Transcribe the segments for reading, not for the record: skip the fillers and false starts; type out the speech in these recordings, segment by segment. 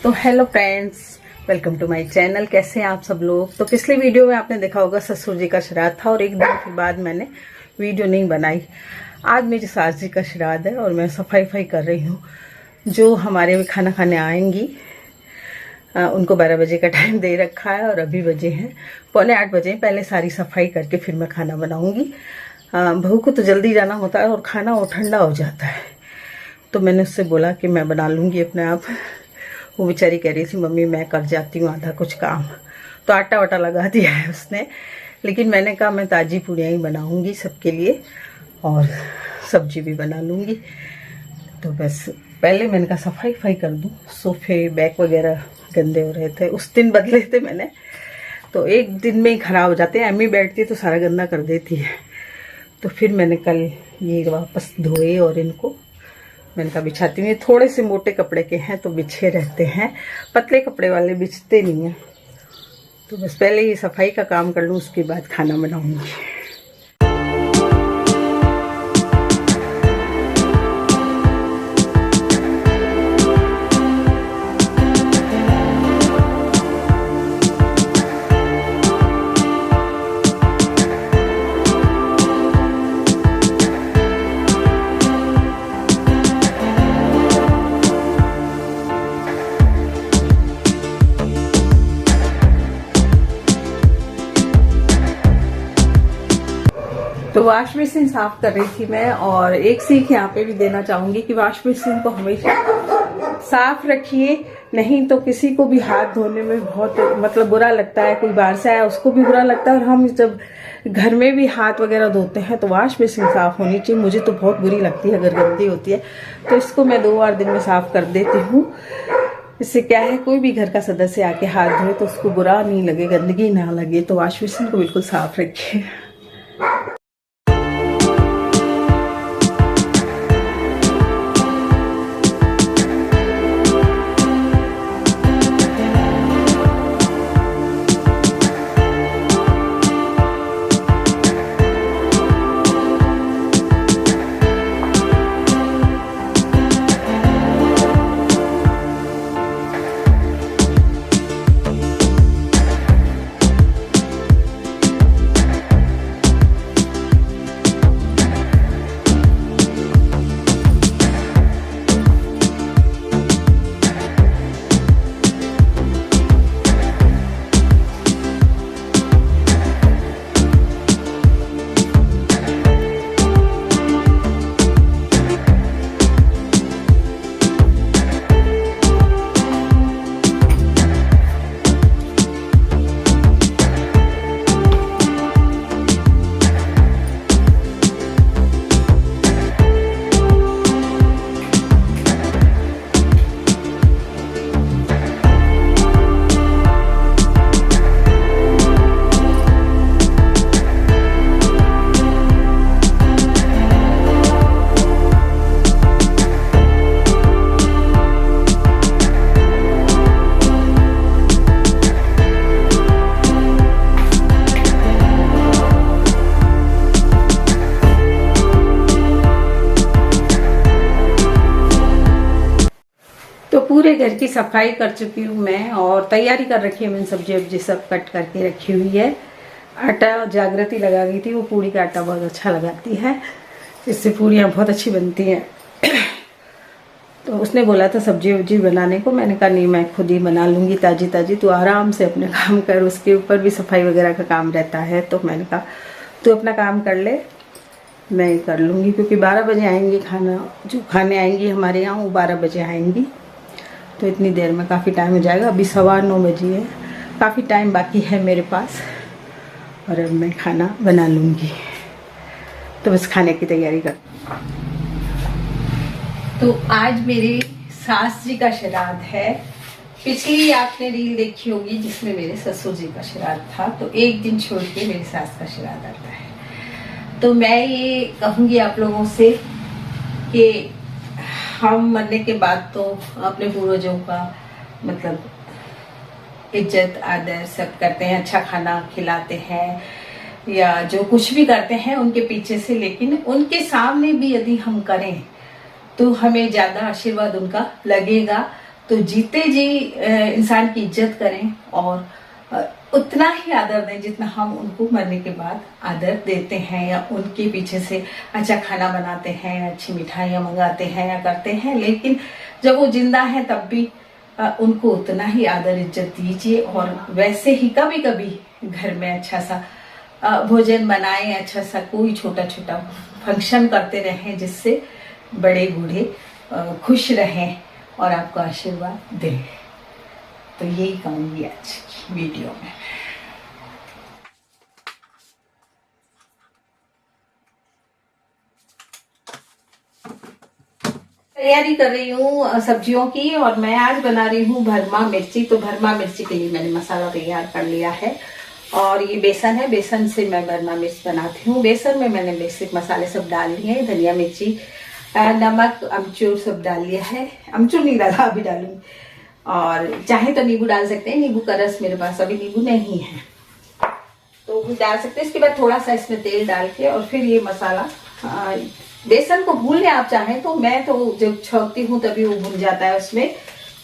तो hello friends, welcome to my channel. कैसे हैं आप सब लोग। तो पिछले वीडियो में आपने देखा होगा ससुर जी का श्राद्ध था और एक दिन के बाद मैंने वीडियो नहीं बनाई। आज मेरी सास जी का श्राद्ध है और मैं सफाई कर रही हूँ। जो हमारे में खाना खाने आएंगी उनको 12 बजे का टाइम दे रखा है और अभी बजे हैं 7:45 बजे। पहले सारी सफाई करके फिर मैं खाना बनाऊंगी। बहू को तो जल्दी जाना होता है और खाना वो ठंडा हो जाता है, तो मैंने उससे बोला कि मैं बना लूँगी अपने आप। वो बेचारी कह रही थी मम्मी मैं कर जाती हूँ आधा कुछ काम, तो आटा वाटा लगा दिया है उसने। लेकिन मैंने कहा मैं ताज़ी पूड़ियाँ ही बनाऊँगी सबके लिए और सब्जी भी बना लूँगी। तो बस पहले मैंने कहा सफाई कर दूँ। सोफे बैग वगैरह गंदे हो रहे थे, उस दिन बदले थे मैंने, तो एक दिन में ही ख़राब हो जाते हैं। अम्मी बैठती है तो सारा गंदा कर देती है। तो फिर मैंने कल ये वापस धोए और इनको मैंने कहा बिछाती हूँ। ये थोड़े से मोटे कपड़े के हैं तो बिछे रहते हैं, पतले कपड़े वाले बिछते नहीं हैं। तो बस पहले ये सफाई का काम कर लूँ, उसके बाद खाना बनाऊंगी। तो वॉश बेसिन साफ कर रही थी मैं, और एक सीख यहाँ पे भी देना चाहूंगी कि वॉश बेसिन को हमेशा साफ रखिए, नहीं तो किसी को भी हाथ धोने में बहुत बुरा लगता है। कोई बाहर से आया उसको भी बुरा लगता है, और हम जब घर में भी हाथ वगैरह धोते हैं तो वॉश बेसिन साफ होनी चाहिए। मुझे तो बहुत बुरी लगती है अगर गंदी होती है, तो इसको मैं 2 बार दिन में साफ कर देती हूँ। इससे क्या है, कोई भी घर का सदस्य आके हाथ धोए तो उसको बुरा नहीं लगे, गंदगी ना लगे। तो वॉश बेसिन को बिल्कुल साफ रखिए। पूरे घर की सफाई कर चुकी हूँ मैं, और तैयारी कर रखी है मैंने। सब्जी वब्जी सब कट करके रखी हुई है। आटा जागृति लगा गई थी, वो पूड़ी का आटा बहुत अच्छा लगाती है, इससे पूड़ियाँ बहुत अच्छी बनती हैं। तो उसने बोला था सब्जी वब्जी बनाने को, मैंने कहा नहीं मैं खुद ही बना लूँगी ताज़ी ताज़ी, तो आराम से अपने काम कर। उसके ऊपर भी सफाई वगैरह का काम रहता है, तो मैंने कहा तू अपना काम कर ले, मैं कर लूँगी। क्योंकि 12 बजे आएंगी, खाना जो खाने आएंगी हमारे यहाँ वो 12 बजे आएंगी, तो इतनी देर में काफ़ी टाइम हो जाएगा। अभी 9:15 बजे है, काफ़ी टाइम बाकी है मेरे पास, और अब मैं खाना बना लूँगी। तो बस खाने की तैयारी कर। तो आज मेरी सास जी का श्राद्ध है। पिछली आपने रील देखी होगी जिसमें मेरे ससुर जी का श्राद्ध था, तो एक दिन छोड़ के मेरी सास का श्राद्ध आता है। तो मैं ये कहूँगी आप लोगों से कि हम मरने के बाद तो अपने पूर्वजों का इज्जत आदर सब करते हैं, अच्छा खाना खिलाते हैं या जो कुछ भी करते हैं उनके पीछे से, लेकिन उनके सामने भी यदि हम करें तो हमें ज्यादा आशीर्वाद उनका लगेगा तो जीते जी इंसान की इज्जत करें और उतना ही आदर दें जितना हम उनको मरने के बाद आदर देते हैं, या उनके पीछे से अच्छा खाना बनाते हैं, अच्छी मिठाइयाँ मंगाते हैं या करते हैं। लेकिन जब वो जिंदा है तब भी उनको उतना ही आदर इज्जत दीजिए। और वैसे ही कभी कभी घर में अच्छा सा भोजन बनाएं, अच्छा सा कोई छोटा छोटा फंक्शन करते रहें, जिससे बड़े बूढ़े खुश रहें और आपको आशीर्वाद दें। तो यही कहूंगी आज की वीडियो में। तैयारी कर रही हूँ सब्जियों की, और मैं आज बना रही हूँ भरमा मिर्ची। तो भरमा मिर्ची के लिए मैंने मसाला तैयार कर लिया है, और ये बेसन है, बेसन से मैं भरमा मिर्च बनाती हूँ। बेसन में मैंने बेसिक मसाले सब डाल लिए हैं, धनिया मिर्ची नमक अमचूर सब डाल लिया है। अमचूर नहीं डाला, अभी डालूंगी। और चाहे तो नींबू डाल सकते हैं, नींबू का रस मेरे पास अभी नींबू नहीं है तो वो डाल सकते हैं। इसके बाद थोड़ा सा इसमें तेल डाल के, और फिर ये मसाला बेसन को भून लें आप चाहें तो। मैं तो जब छौंकती हूँ तभी वो भून जाता है उसमें।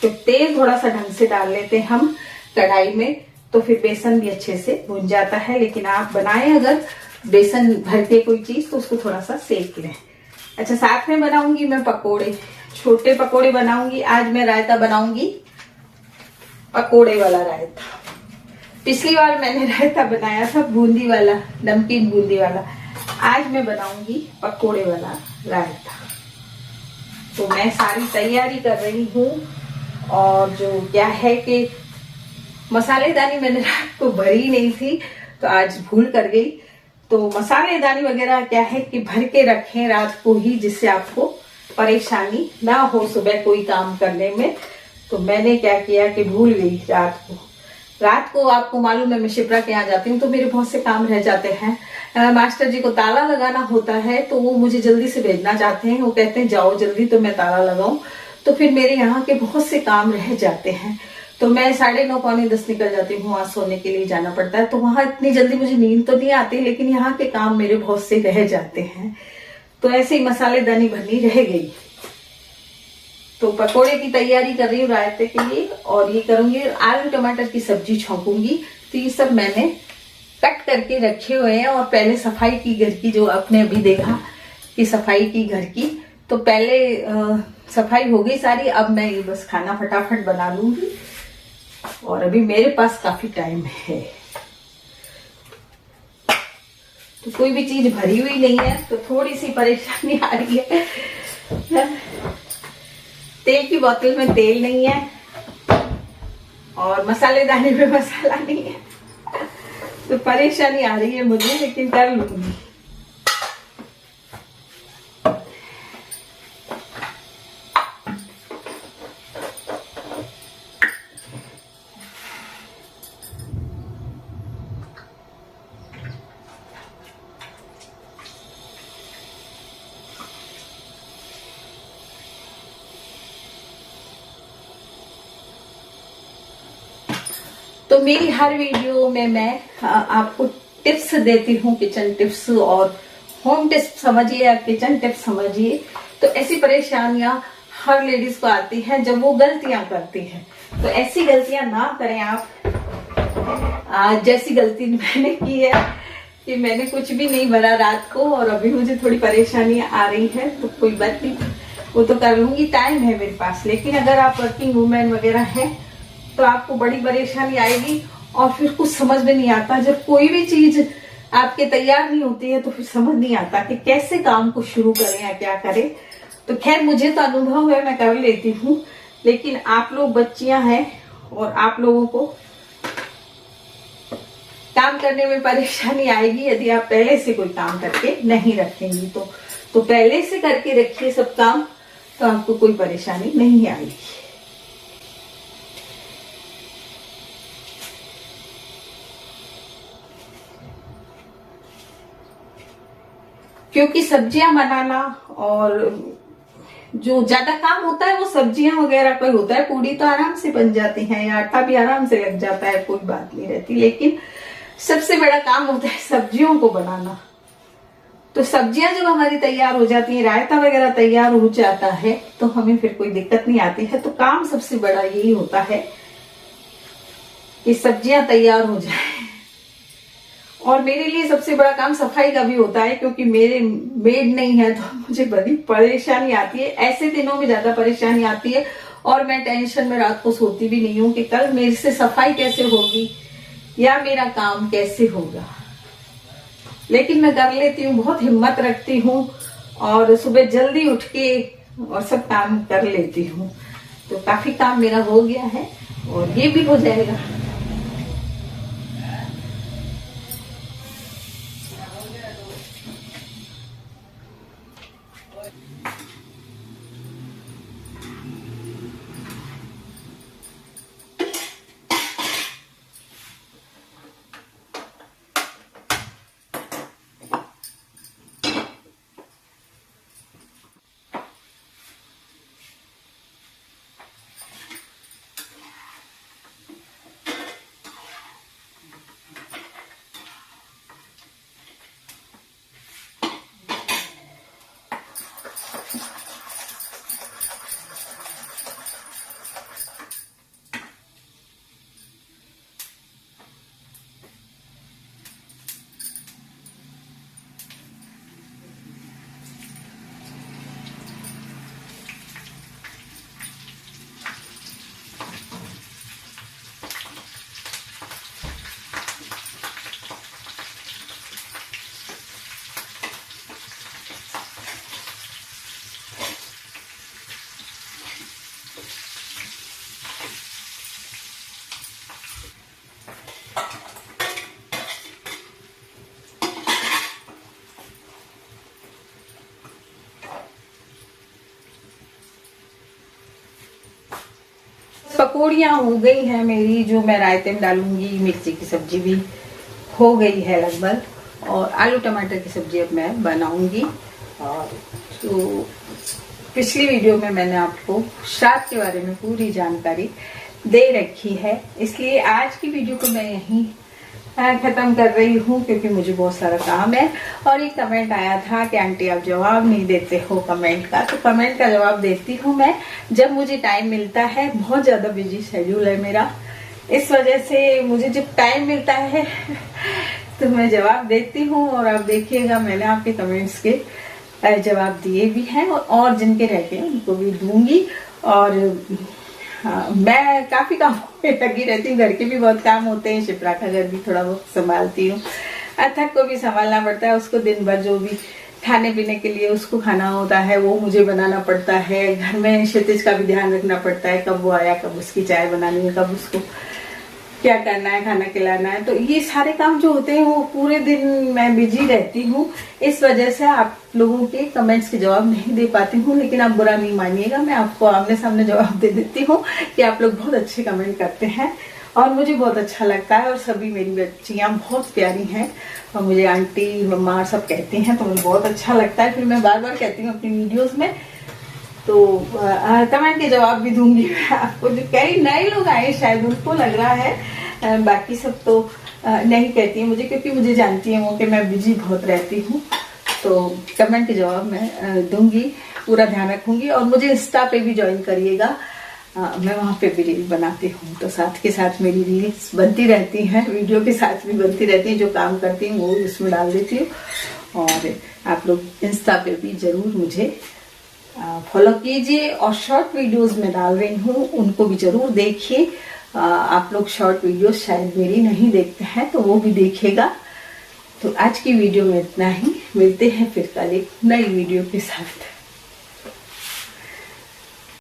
तो तेल थोड़ा सा ढंग से डाल लेते हैं हम कढ़ाई में, तो फिर बेसन भी अच्छे से भून जाता है। लेकिन आप बनाएं अगर बेसन भर के कोई चीज तो उसको थोड़ा सा सेक लें। अच्छा, साथ में बनाऊंगी मैं पकोड़े, छोटे पकोड़े बनाऊंगी। आज मैं रायता बनाऊंगी, पकोड़े वाला रायता। पिछली बार मैंने रायता बनाया था बूंदी वाला, नमकीन बूंदी वाला। आज मैं बनाऊंगी पकोड़े वाला रायता। तो मैं सारी तैयारी कर रही हूँ, और जो क्या है कि मसालेदानी मैंने रात को भरी नहीं थी तो आज भूल कर गई। तो मसालेदानी वगैरह क्या है कि भर के रखें रात को ही, जिससे आपको परेशानी ना हो सुबह कोई काम करने में। तो मैंने क्या किया कि भूल गई रात को आपको मालूम है मैं शिप्रा के यहाँ जाती हूँ तो मेरे बहुत से काम रह जाते हैं। मास्टर जी को ताला लगाना होता है, तो वो मुझे जल्दी से भेजना चाहते हैं। वो कहते हैं जाओ जल्दी, तो मैं ताला लगाऊं। तो फिर मेरे यहाँ के बहुत से काम रह जाते हैं, तो मैं 9:30 पौने 10 निकल जाती हूँ। वहां सोने के लिए जाना पड़ता है, तो वहां इतनी जल्दी मुझे नींद तो नहीं आती, लेकिन यहाँ के काम मेरे बहुत से रह जाते हैं। तो ऐसे ही मसालेदानी भरनी रह गई। तो पकोड़े की तैयारी कर रही हूँ रायते के लिए, और ये करूंगी आलू टमाटर की सब्जी छौंकूंगी। तो ये सब मैंने कट करके रखे हुए हैं, और पहले सफाई की घर की, जो आपने अभी देखा कि सफाई की घर की, तो पहले सफाई हो गई सारी। अब मैं ये बस खाना फटाफट बना लूंगी, और अभी मेरे पास काफी टाइम है। तो कोई भी चीज भरी हुई नहीं है तो थोड़ी सी परेशानी आ रही है। तेल की बोतल में तेल नहीं है, और मसालेदानी में मसाला नहीं है, तो परेशानी आ रही है मुझे, लेकिन कर लूंगी। तो मेरी हर वीडियो में मैं आपको टिप्स देती हूँ, किचन टिप्स और होम टिप्स समझिए या किचन टिप्स समझिए। तो ऐसी परेशानियां हर लेडीज को आती हैं जब वो गलतियां करती हैं, तो ऐसी गलतियां ना करें आप। जैसी गलती मैंने की है कि मैंने कुछ भी नहीं भरा रात को, और अभी मुझे थोड़ी परेशानी आ रही है। तो कोई बात नहीं, वो तो कर लूंगी, टाइम है मेरे पास। लेकिन अगर आप वर्किंग वुमेन वगैरह हैं तो आपको बड़ी परेशानी आएगी, और फिर कुछ समझ में नहीं आता। जब कोई भी चीज आपके तैयार नहीं होती है तो फिर समझ नहीं आता कि कैसे काम को शुरू करें या क्या करें। तो खैर मुझे तो अनुभव है, मैं कर लेती हूँ, लेकिन आप लोग बच्चियां हैं और आप लोगों को काम करने में परेशानी आएगी यदि आप पहले से कोई काम करके नहीं रखेंगी। तो पहले से करके रखिए सब काम, तो आपको कोई परेशानी नहीं आएगी। क्योंकि सब्जियां बनाना और जो ज्यादा काम होता है वो सब्जियां वगैरह का होता है। पूड़ी तो आराम से बन जाती है, या आटा भी आराम से लग जाता है, कोई बात नहीं रहती। लेकिन सबसे बड़ा काम होता है सब्जियों को बनाना। तो सब्जियां जब हमारी तैयार हो जाती हैं, रायता वगैरह तैयार हो जाता है, तो हमें फिर कोई दिक्कत नहीं आती है। तो काम सबसे बड़ा यही होता है कि सब्जियां तैयार हो जाए। और मेरे लिए सबसे बड़ा काम सफाई का भी होता है, क्योंकि मेरे मेड नहीं है तो मुझे बड़ी परेशानी आती है। ऐसे दिनों में ज्यादा परेशानी आती है और मैं टेंशन में रात को सोती भी नहीं हूँ कि कल मेरे से सफाई कैसे होगी या मेरा काम कैसे होगा। लेकिन मैं कर लेती हूँ, बहुत हिम्मत रखती हूँ और सुबह जल्दी उठ के और सब काम कर लेती हूँ। तो काफी काम मेरा हो गया है और ये भी हो जाएगा। पकौड़ियाँ हो गई हैं मेरी, जो मैं रायते में डालूंगी। मिर्ची की सब्जी भी हो गई है लगभग, और आलू टमाटर की सब्जी अब मैं बनाऊंगी। और तो पिछली वीडियो में मैंने आपको श्राद्ध के बारे में पूरी जानकारी दे रखी है, इसलिए आज की वीडियो को मैं यहीं खत्म कर रही हूँ, क्योंकि मुझे बहुत सारा काम है। और एक कमेंट आया था कि आंटी आप जवाब नहीं देते हो कमेंट का, तो कमेंट का जवाब देती हूँ मैं जब मुझे टाइम मिलता है। बहुत ज्यादा बिजी शेड्यूल है मेरा, इस वजह से मुझे जब टाइम मिलता है तो मैं जवाब देती हूँ। और आप देखिएगा मैंने आपके कमेंट्स के जवाब दिए भी हैं, और जिनके रहते हैं उनको भी दूंगी। और मैं काफी काम में लगी रहती हूँ, घर के भी बहुत काम होते हैं, शिप्रा का घर भी थोड़ा बहुत संभालती हूँ, अथक को भी संभालना पड़ता है। उसको दिन भर जो भी खाने पीने के लिए उसको खाना होता है वो मुझे बनाना पड़ता है। घर में क्षितिज का भी ध्यान रखना पड़ता है, कब वो आया, कब उसकी चाय बनानी है, कब उसको क्या करना है, खाना खिलाना है। तो ये सारे काम जो होते हैं वो पूरे दिन मैं बिजी रहती हूँ, इस वजह से आप लोगों के कमेंट्स के जवाब नहीं दे पाती हूँ। लेकिन आप बुरा नहीं मानिएगा, मैं आपको आमने सामने जवाब दे देती हूँ कि आप लोग बहुत अच्छे कमेंट करते हैं और मुझे बहुत अच्छा लगता है। और सभी मेरी बच्चियाँ बहुत प्यारी हैं और मुझे आंटी मम्मा सब कहती हैं, तो मुझे बहुत अच्छा लगता है। फिर मैं बार बार कहती हूँ अपनी वीडियोज में, तो कमेंट के जवाब भी दूंगी मैं आपको। जो कई नए लोग आए शायद उनको लग रहा है, बाकी सब तो नहीं कहती है मुझे, क्योंकि मुझे जानती है वो कि मैं बिजी बहुत रहती हूँ। तो कमेंट के जवाब मैं दूंगी, पूरा ध्यान रखूंगी। और मुझे इंस्टा पे भी ज्वाइन करिएगा, मैं वहाँ पे भी रील बनाती हूँ, तो साथ के साथ मेरी रील्स बनती रहती हैं, वीडियो के साथ भी बनती रहती हैं। जो काम करती हूँ वो इसमें डाल देती हूँ। और आप लोग इंस्टा पे भी जरूर मुझे फॉलो कीजिए, और शॉर्ट वीडियोस में डाल रही हूँ उनको भी जरूर देखिए। आप लोग शॉर्ट वीडियोस शायद मेरी नहीं देखते हैं, तो वो भी देखिएगा। तो आज की वीडियो में इतना ही, मिलते हैं फिर कल एक नई वीडियो के साथ।